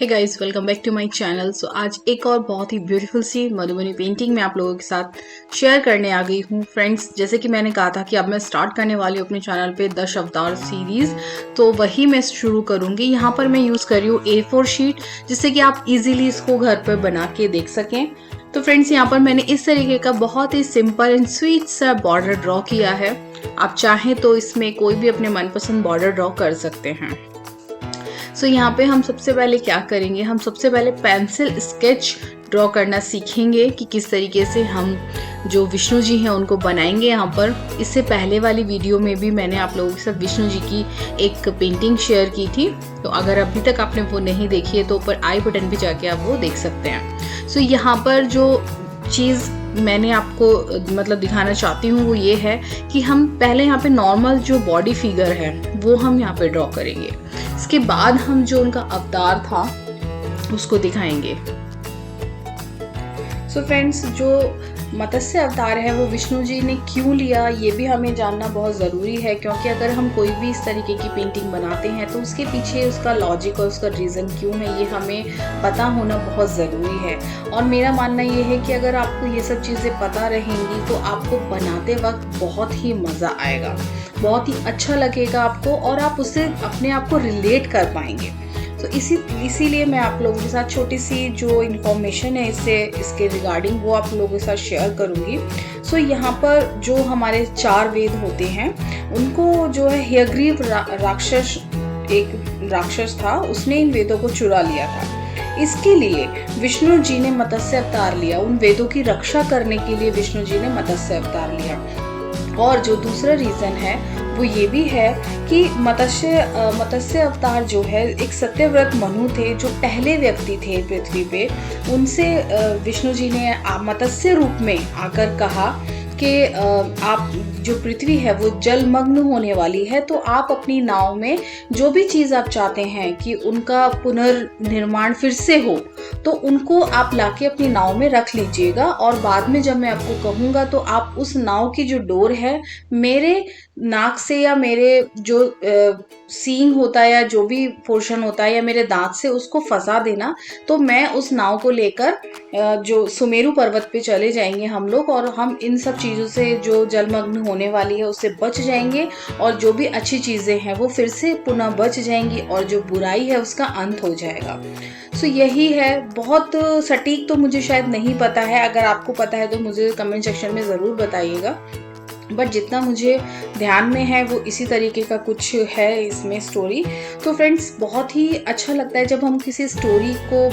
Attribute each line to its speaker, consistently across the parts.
Speaker 1: Hey guys, welcome back to my channel. So आज एक और बहुत ही ब्यूटीफुल सी मधुबनी पेंटिंग मैं आप लोगों के साथ शेयर करने आ गई हूँ। फ्रेंड्स, जैसे कि मैंने कहा था कि अब मैं स्टार्ट करने वाली हूँ अपने चैनल पे दश अवतार सीरीज, तो वही मैं शुरू करूँगी। यहाँ पर मैं यूज़ कर रही हूँ A4 शीट, जिससे कि आप इजीली इसको घर पर बना के देख सकें। तो फ्रेंड्स, यहाँ पर मैंने इस तरीके का बहुत ही सिंपल एंड स्वीट सा बॉर्डर ड्रॉ किया है। आप चाहें तो इसमें कोई भी अपने मनपसंद बॉर्डर ड्रॉ कर सकते हैं। सो यहाँ पे हम सबसे पहले क्या करेंगे, हम सबसे पहले पेंसिल स्केच ड्रॉ करना सीखेंगे कि किस तरीके से हम जो विष्णु जी हैं उनको बनाएंगे। यहाँ पर इससे पहले वाली वीडियो में भी मैंने आप लोगों के साथ विष्णु जी की एक पेंटिंग शेयर की थी, तो अगर अभी तक आपने वो नहीं देखी है तो ऊपर आई बटन पे जाके आप वो देख सकते हैं। सो यहाँ पर जो चीज़ मैंने आपको मतलब दिखाना चाहती हूँ वो ये है कि हम पहले यहाँ पे नॉर्मल जो बॉडी फिगर है वो हम यहाँ पे ड्रॉ करेंगे। इसके बाद हम जो उनका अवतार था उसको दिखाएंगे। सो फ्रेंड्स, जो मत्स्य अवतार है वो विष्णु जी ने क्यों लिया ये भी हमें जानना बहुत ज़रूरी है, क्योंकि अगर हम कोई भी इस तरीके की पेंटिंग बनाते हैं तो उसके पीछे उसका लॉजिक और उसका रीज़न क्यों है ये हमें पता होना बहुत ज़रूरी है। और मेरा मानना ये है कि अगर आपको ये सब चीज़ें पता रहेंगी तो आपको बनाते वक्त बहुत ही मज़ा आएगा, बहुत ही अच्छा लगेगा आपको और आप उससे अपने आप को रिलेट कर पाएंगे। तो इसीलिए मैं आप लोगों के साथ छोटी सी जो इन्फॉर्मेशन है इसके रिगार्डिंग वो आप लोगों के साथ शेयर करूँगी। सो यहाँ पर जो हमारे 4 वेद होते हैं उनको जो है हयग्रीव राक्षस, एक राक्षस था, उसने इन वेदों को चुरा लिया था। इसके लिए विष्णु जी ने मत्स्य अवतार लिया। उन वेदों की रक्षा करने के लिए विष्णु जी ने मत्स्य अवतार लिया। और जो दूसरा रीज़न है वो ये भी है कि मत्स्य अवतार जो है एक सत्यव्रत मनु थे, जो पहले व्यक्ति थे पृथ्वी पे। उनसे विष्णु जी ने मत्स्य रूप में आकर कहा कि आप जो पृथ्वी है वो जलमग्न होने वाली है, तो आप अपनी नाव में जो भी चीज़ आप चाहते हैं कि उनका पुनर्निर्माण फिर से हो, तो उनको आप लाके अपनी नाव में रख लीजिएगा। और बाद में जब मैं आपको कहूँगा तो आप उस नाव की जो डोर है मेरे नाक से या मेरे जो सींग होता है या जो भी पोर्शन होता है या मेरे दांत से उसको फंसा देना, तो मैं उस नाव को लेकर जो सुमेरु पर्वत पे चले जाएंगे हम लोग, और हम इन सब चीज़ों से जो जलमग्न होने वाली है उससे बच जाएंगे और जो भी अच्छी चीज़ें हैं वो फिर से पुनः बच जाएंगी और जो बुराई है उसका अंत हो जाएगा। सो यही है। बहुत सटीक तो मुझे शायद नहीं पता है, अगर आपको पता है तो मुझे कमेंट सेक्शन में ज़रूर बताइएगा, बट जितना मुझे ध्यान में है वो इसी तरीके का कुछ है इसमें स्टोरी। तो फ्रेंड्स, बहुत ही अच्छा लगता है जब हम किसी स्टोरी को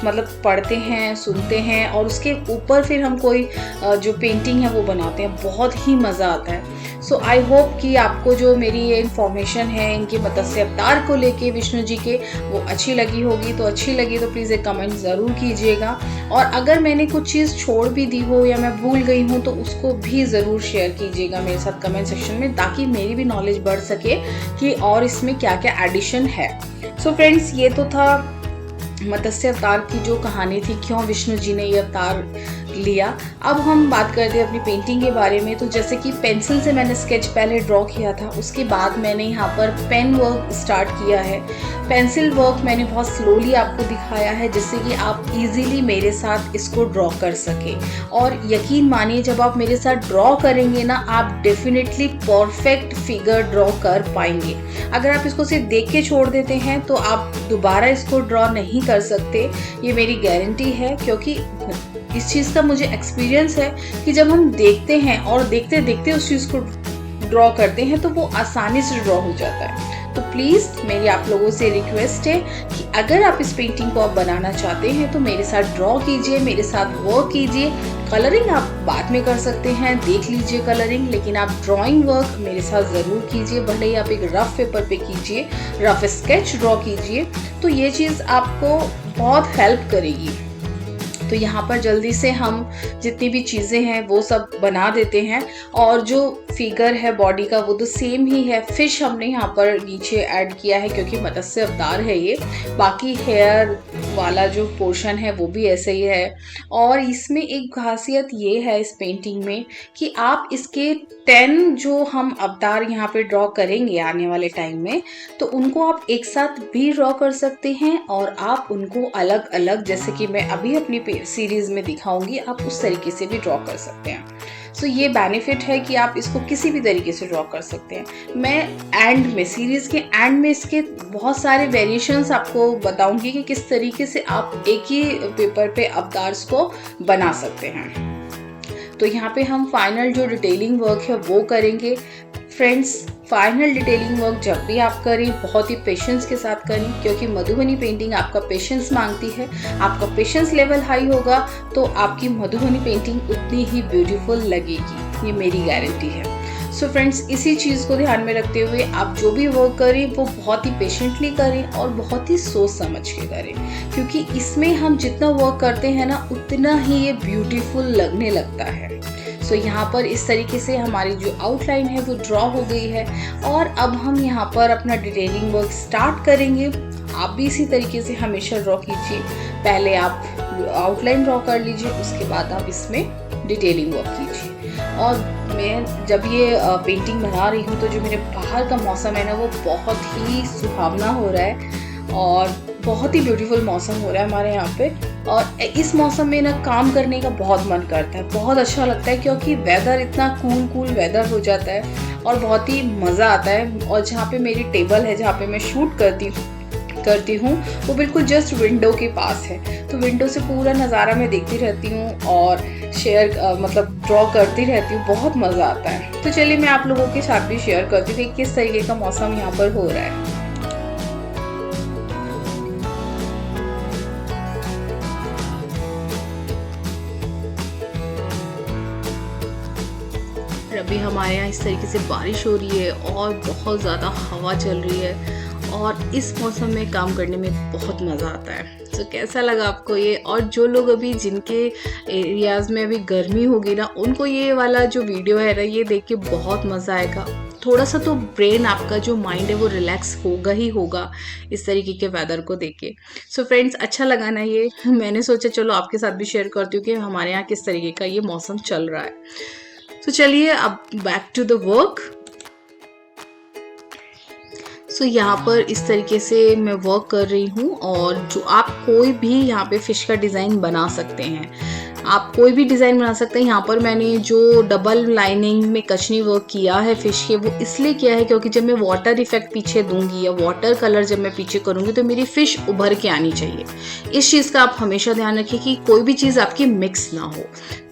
Speaker 1: मतलब पढ़ते हैं, सुनते हैं और उसके ऊपर फिर हम कोई जो पेंटिंग है वो बनाते हैं, बहुत ही मज़ा आता है। सो आई होप कि आपको जो मेरी ये इन्फॉर्मेशन है इनके मत्स्य अवतार को लेके विष्णु जी के वो अच्छी लगी होगी। तो अच्छी लगी तो प्लीज़ एक कमेंट ज़रूर कीजिएगा, और अगर मैंने कुछ चीज़ छोड़ भी दी हो या मैं भूल गई हूँ तो उसको भी ज़रूर शेयर कीजिएगा मेरे साथ कमेंट सेक्शन में, ताकि मेरी भी नॉलेज बढ़ सके कि और इसमें क्या क्या एडिशन है। सो फ्रेंड्स, ये तो था मत्स्य अवतार की जो कहानी थी, क्यों विष्णु जी ने ये अवतार लिया। अब हम बात करते हैं अपनी पेंटिंग के बारे में। तो जैसे कि पेंसिल से मैंने स्केच पहले ड्रॉ किया था, उसके बाद मैंने यहाँ पर पेन वर्क स्टार्ट किया है। पेंसिल वर्क मैंने बहुत स्लोली आपको दिखाया है जिससे कि आप इजीली मेरे साथ इसको ड्रॉ कर सके। और यकीन मानिए, जब आप मेरे साथ ड्रॉ करेंगे ना, आप डेफिनेटली परफेक्ट फिगर ड्रॉ कर पाएंगे। अगर आप इसको सिर्फ देख के छोड़ देते हैं तो आप दोबारा इसको ड्रॉ नहीं कर सकते, ये मेरी गारंटी है, क्योंकि इस चीज़ का मुझे एक्सपीरियंस है कि जब हम देखते हैं और देखते देखते उस चीज़ को ड्रॉ करते हैं तो वो आसानी से ड्रॉ हो जाता है। तो प्लीज़ मेरी आप लोगों से रिक्वेस्ट है कि अगर आप इस पेंटिंग को आप बनाना चाहते हैं तो मेरे साथ ड्रॉ कीजिए, मेरे साथ वर्क कीजिए। कलरिंग आप बाद में कर सकते हैं, देख लीजिए कलरिंग, लेकिन आप ड्राइंग वर्क मेरे साथ ज़रूर कीजिए। भले ही आप एक रफ पेपर पे कीजिए, रफ स्केच ड्रॉ कीजिए, तो ये चीज़ आपको बहुत हेल्प करेगी। तो तो यहाँ पर जल्दी से हम जितनी भी चीज़ें हैं वो सब बना देते हैं। और जो फिगर है बॉडी का वो तो सेम ही है। फिश हमने यहाँ पर नीचे ऐड किया है क्योंकि मत्स्य अवतार है ये। बाकी हेयर वाला जो पोर्शन है वो भी ऐसे ही है। और इसमें एक खासियत ये है इस पेंटिंग में कि आप इसके 10 जो हम अवतार यहाँ पे ड्रॉ करेंगे आने वाले टाइम में, तो उनको आप एक साथ भी ड्रॉ कर सकते हैं और आप उनको अलग अलग, जैसे कि मैं अभी अपनी सीरीज में दिखाऊंगी, आप उस तरीके से भी ड्रॉ कर सकते हैं। सो ये बेनिफिट है कि आप इसको किसी भी तरीके से ड्रॉ कर सकते हैं। मैं एंड में, सीरीज के एंड में इसके बहुत सारे वेरिएशंस आपको बताऊंगी कि किस तरीके से आप एक ही पेपर पे अवतार्स को बना सकते हैं। तो यहाँ पे हम फाइनल जो डिटेलिंग वर्क है वो करेंगे। फ्रेंड्स, फाइनल डिटेलिंग वर्क जब भी आप करें बहुत ही पेशेंस के साथ करें, क्योंकि मधुबनी पेंटिंग आपका पेशेंस मांगती है। आपका पेशेंस लेवल हाई होगा तो आपकी मधुबनी पेंटिंग उतनी ही ब्यूटीफुल लगेगी, ये मेरी गारंटी है। सो फ्रेंड्स, इसी चीज़ को ध्यान में रखते हुए आप जो भी वर्क करें वो बहुत ही पेशेंटली करें और बहुत ही सोच समझ के करें, क्योंकि इसमें हम जितना वर्क करते हैं ना उतना ही ये ब्यूटीफुल लगने लगता है। सो यहाँ पर इस तरीके से हमारी जो आउटलाइन है वो ड्रॉ हो गई है और अब हम यहाँ पर अपना डिटेलिंग वर्क स्टार्ट करेंगे। आप भी इसी तरीके से हमेशा ड्रॉ कीजिए। पहले आप आउटलाइन ड्रॉ कर लीजिए, उसके बाद आप इसमें डिटेलिंग वर्क कीजिए। और मैं जब ये पेंटिंग बना रही हूँ तो जो मेरे बाहर का मौसम है ना वो बहुत ही सुहावना हो रहा है और बहुत ही ब्यूटीफुल मौसम हो रहा है हमारे यहाँ पे। और इस मौसम में ना काम करने का बहुत मन करता है, बहुत अच्छा लगता है, क्योंकि वेदर इतना कूल वेदर हो जाता है और बहुत ही मज़ा आता है। और जहाँ पे मेरी टेबल है, जहाँ पे मैं शूट करती हूँ वो बिल्कुल जस्ट विंडो के पास है, तो विंडो से पूरा नज़ारा मैं देखती रहती हूँ और मतलब ड्रॉ करती रहती हूँ। बहुत मज़ा आता है। तो चलिए मैं आप लोगों के साथ भी शेयर करती हूँ कि किस तरीके का मौसम यहाँ पर हो रहा है। अभी हमारे यहाँ इस तरीके से बारिश हो रही है और बहुत ज़्यादा हवा चल रही है और इस मौसम में काम करने में बहुत मज़ा आता है। तो कैसा लगा आपको ये? और जो लोग अभी जिनके एरियाज़ में अभी गर्मी होगी ना, उनको ये वाला जो वीडियो है ना ये देख के बहुत मज़ा आएगा। थोड़ा सा तो ब्रेन आपका जो माइंड है वो रिलैक्स होगा ही होगा इस तरीके के वेदर को देख के। सो फ्रेंड्स, अच्छा लगा ना ये? मैंने सोचा चलो आपके साथ भी शेयर करती हूँ कि हमारे यहाँ किस तरीके का ये मौसम चल रहा है। तो चलिए अब बैक टू द वर्क। सो यहाँ पर इस तरीके से मैं वर्क कर रही हूँ और जो आप कोई भी यहाँ पे फिश का डिज़ाइन बना सकते हैं, आप कोई भी डिज़ाइन बना सकते हैं। यहाँ पर मैंने जो डबल लाइनिंग में कचनी वर्क किया है फिश के, वो इसलिए किया है क्योंकि जब मैं वाटर इफेक्ट पीछे दूंगी या वाटर कलर जब मैं पीछे करूँगी तो मेरी फ़िश उभर के आनी चाहिए। इस चीज़ का आप हमेशा ध्यान रखिए कि कोई भी चीज़ आपकी मिक्स ना हो।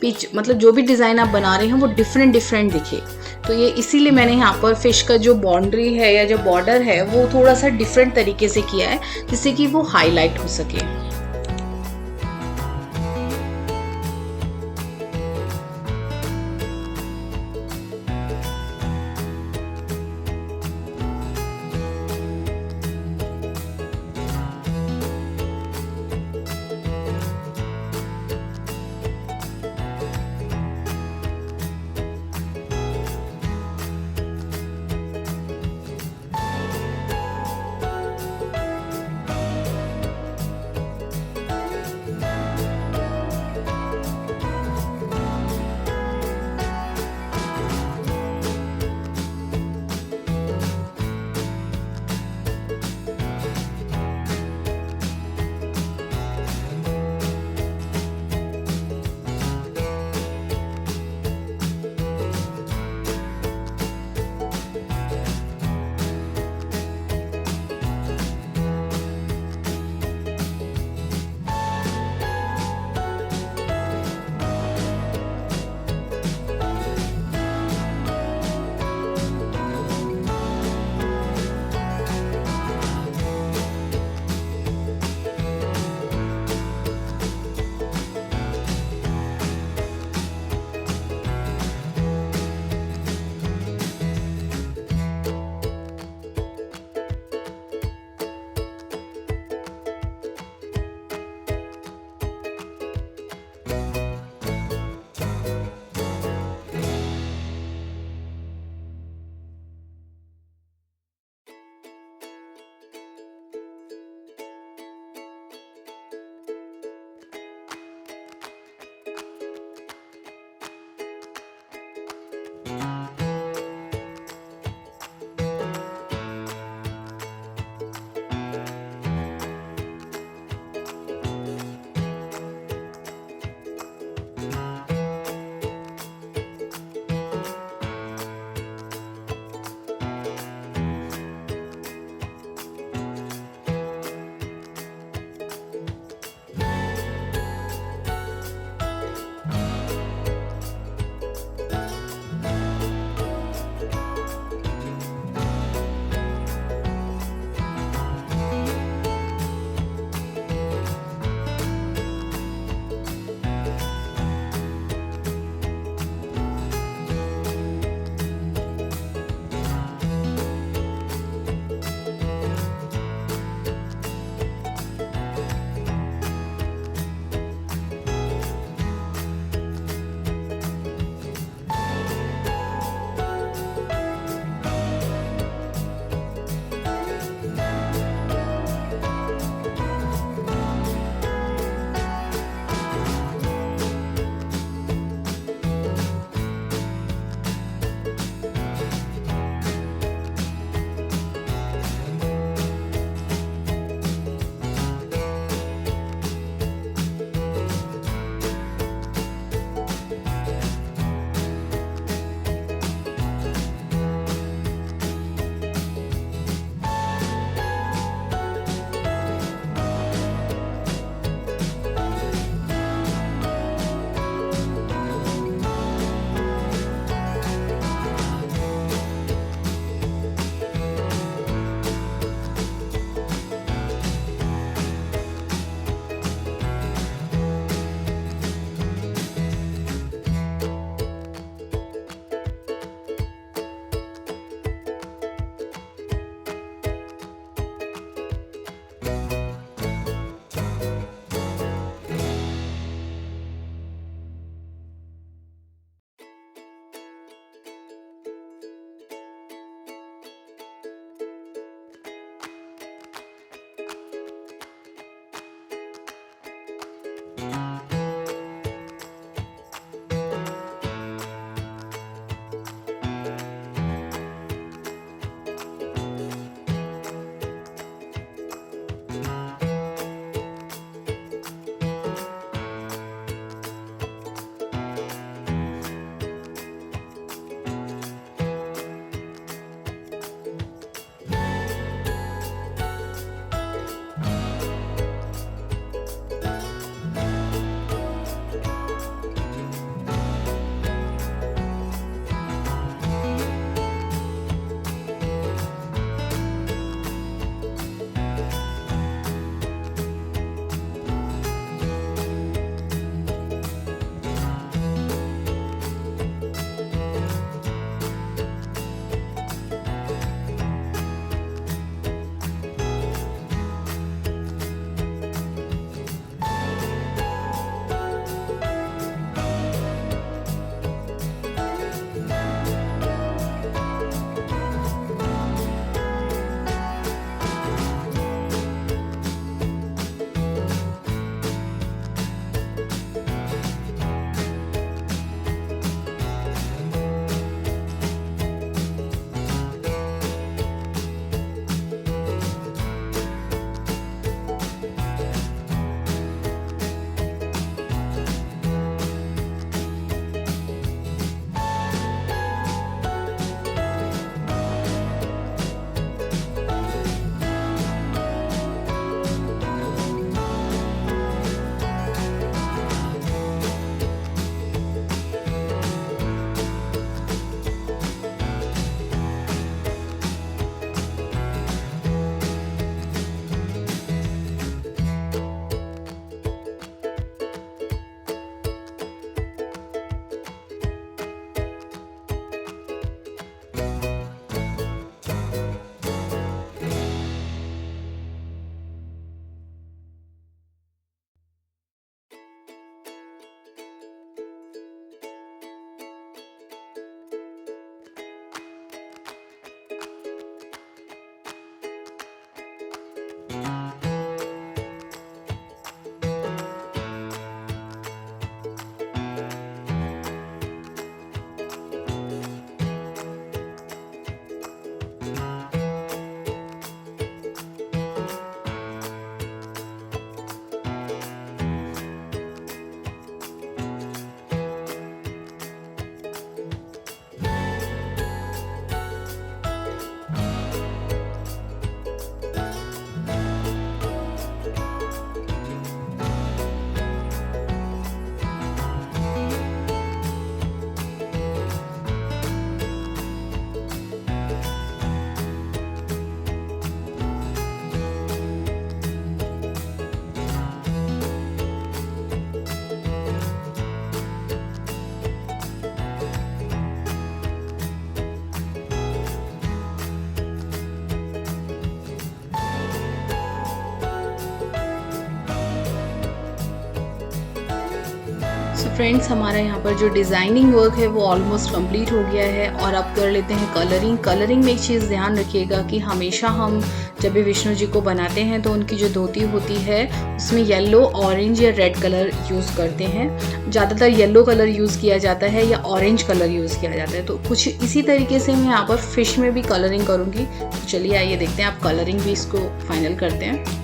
Speaker 1: मतलब जो भी डिज़ाइन आप बना रहे हैं वो डिफरेंट दिखे। तो ये इसीलिए मैंने यहाँ पर फिश का जो बाउंड्री है या जो बॉर्डर है वो थोड़ा सा डिफरेंट तरीके से किया है, जिससे कि वो हाईलाइट हो सके। फ्रेंड्स हमारा यहाँ पर जो डिज़ाइनिंग वर्क है वो ऑलमोस्ट कंप्लीट हो गया है और अब कर लेते हैं कलरिंग। कलरिंग में एक चीज़ ध्यान रखिएगा कि हमेशा हम जब भी विष्णु जी को बनाते हैं तो उनकी जो धोती होती है उसमें येलो, ऑरेंज या रेड कलर यूज़ करते हैं। ज़्यादातर येलो कलर यूज़ किया जाता है या ऑरेंज कलर यूज़ किया जाता है। तो कुछ इसी तरीके से मैं यहाँ पर फ़िश में भी कलरिंग करूँगी। तो चलिए आइए देखते हैं, आप कलरिंग भी इसको फाइनल करते हैं।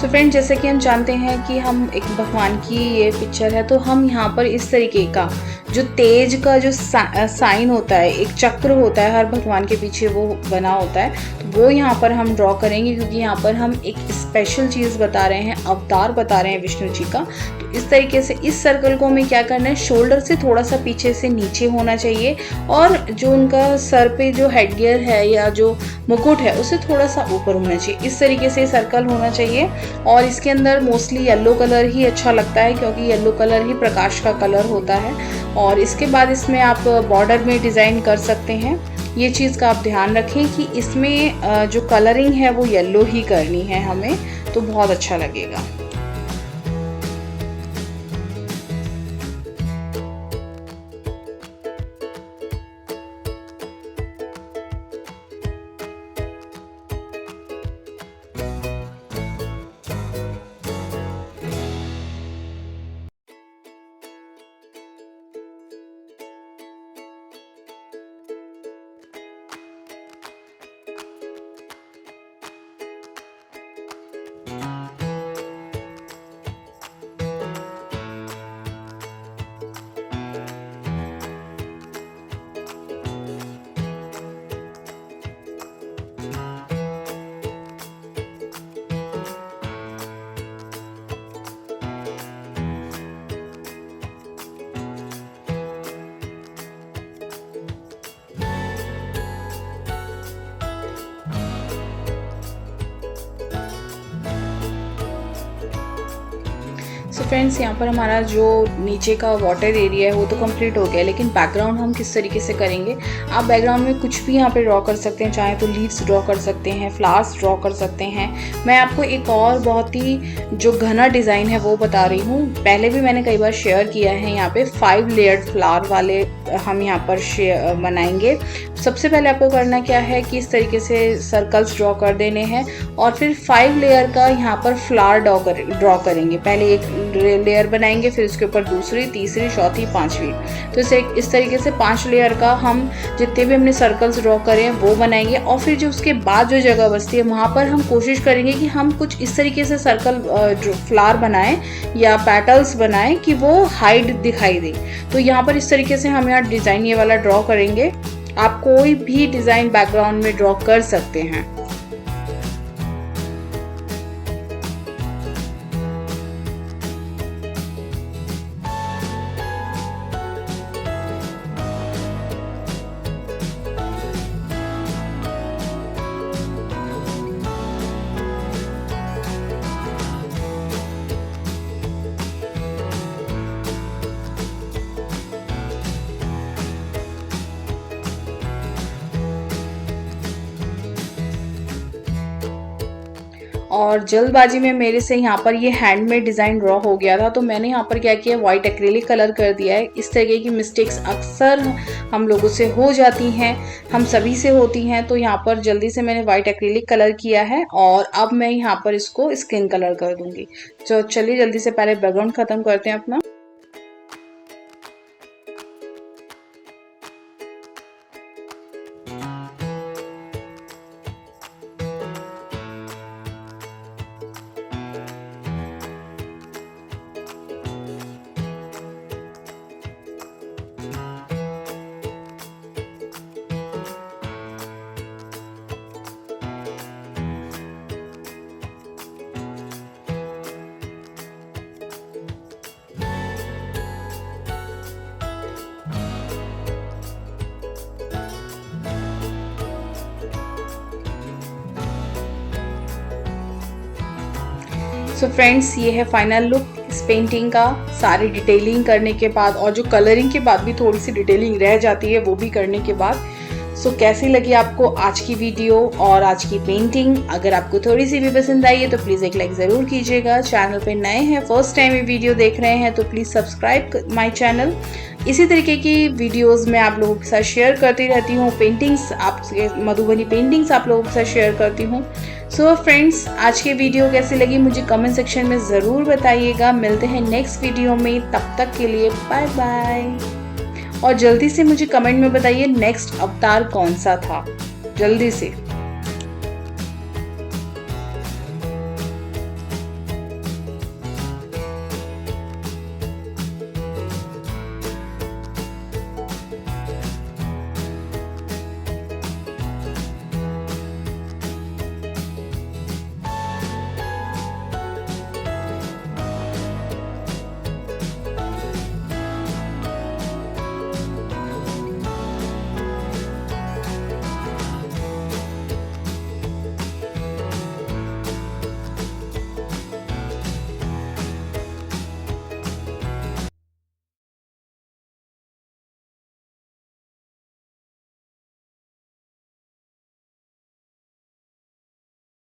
Speaker 1: सो फ्रेंड, जैसे कि हम जानते हैं कि हम एक भगवान की ये पिक्चर है, तो हम यहाँ पर इस तरीके का जो तेज का जो साइन होता है, एक चक्र होता है हर भगवान के पीछे वो बना होता है, तो वो यहाँ पर हम ड्रॉ करेंगे, क्योंकि यहाँ पर हम एक स्पेशल चीज़ बता रहे हैं, अवतार बता रहे हैं विष्णु जी का। तो इस तरीके से इस सर्कल को हमें क्या करना है, शोल्डर से थोड़ा सा पीछे से नीचे होना चाहिए, और जो उनका सर पे जो हेडगियर है या जो मुकुट है उसे थोड़ा सा ऊपर होना चाहिए। इस तरीके से सर्कल होना चाहिए, और इसके अंदर मोस्टली येलो कलर ही अच्छा लगता है, क्योंकि येलो कलर ही प्रकाश का कलर होता है। और इसके बाद इसमें आप बॉर्डर में डिज़ाइन कर सकते हैं। ये चीज़ का आप ध्यान रखें कि इसमें जो कलरिंग है वो येलो ही करनी है हमें, तो बहुत अच्छा लगेगा। सो फ्रेंड्स, यहाँ पर हमारा जो नीचे का वाटर एरिया है वो तो कंप्लीट हो गया, लेकिन बैकग्राउंड हम किस तरीके से करेंगे। आप बैकग्राउंड में कुछ भी यहाँ पे ड्रॉ कर सकते हैं, चाहे तो लीव्स ड्रॉ कर सकते हैं, फ्लावर्स ड्रॉ कर सकते हैं। मैं आपको एक और बहुत ही जो घना डिज़ाइन है वो बता रही हूँ। पहले भी मैंने कई बार शेयर किया है, यहाँ पे 5 लेयर्ड फ्लावर वाले हम यहाँ पर बनाएंगे। सबसे पहले आपको करना क्या है कि इस तरीके से सर्कल्स ड्रॉ कर देने हैं, और फिर 5 लेयर का यहाँ पर फ्लावर ड्रॉ करेंगे। पहले एक लेयर बनाएंगे, फिर उसके ऊपर दूसरी, तीसरी, चौथी, पांचवी। तो इस तरीके से 5 लेयर का हम जितने भी हमने सर्कल्स ड्रॉ करे हैं वो बनाएंगे। और फिर जो उसके बाद जो जगह बचती है वहाँ पर हम कोशिश करेंगे कि हम कुछ इस तरीके से सर्कल फ्लावर बनाएं या पेटल्स बनाएं कि वो हाइड दिखाई दे। तो यहाँ पर इस तरीके से हम यहाँ डिज़ाइन ये वाला ड्रॉ करेंगे। आप कोई भी डिज़ाइन बैकग्राउंड में ड्रॉ कर सकते हैं। और जल्दबाजी में मेरे से यहाँ पर ये हैंडमेड डिज़ाइन ड्रॉ हो गया था, तो मैंने यहाँ पर क्या किया, वाइट एक्रेलिक कलर कर दिया है। इस तरीके की मिस्टेक्स अक्सर हम लोगों से हो जाती हैं, हम सभी से होती हैं। तो यहाँ पर जल्दी से मैंने वाइट एक्रेलिक कलर किया है, और अब मैं यहाँ पर इसको स्किन कलर कर दूंगी। तो चलिए जल्दी से पहले बैकग्राउंड ख़त्म करते हैं अपना। सो फ्रेंड्स, ये है फाइनल लुक इस पेंटिंग का। सारी डिटेलिंग करने के बाद, और जो कलरिंग के बाद भी थोड़ी सी डिटेलिंग रह जाती है वो भी करने के बाद। सो कैसी लगी आपको आज की वीडियो और आज की पेंटिंग? अगर आपको थोड़ी सी भी पसंद आई है तो प्लीज़ एक लाइक ज़रूर कीजिएगा। चैनल पे नए हैं, फर्स्ट टाइम ये वीडियो देख रहे हैं तो प्लीज़ सब्सक्राइब माय चैनल। इसी तरीके की वीडियोस मैं आप लोगों के साथ शेयर करती रहती हूँ। पेंटिंग्स, आपके मधुबनी पेंटिंग्स आप लोगों के साथ शेयर करती हूँ। सो फ्रेंड्स, आज की वीडियो कैसी लगी मुझे कमेंट सेक्शन में ज़रूर बताइएगा। मिलते हैं नेक्स्ट वीडियो में, तब तक के लिए बाय बाय। और जल्दी से मुझे कमेंट में बताइए नेक्स्ट अवतार कौन सा था, जल्दी से।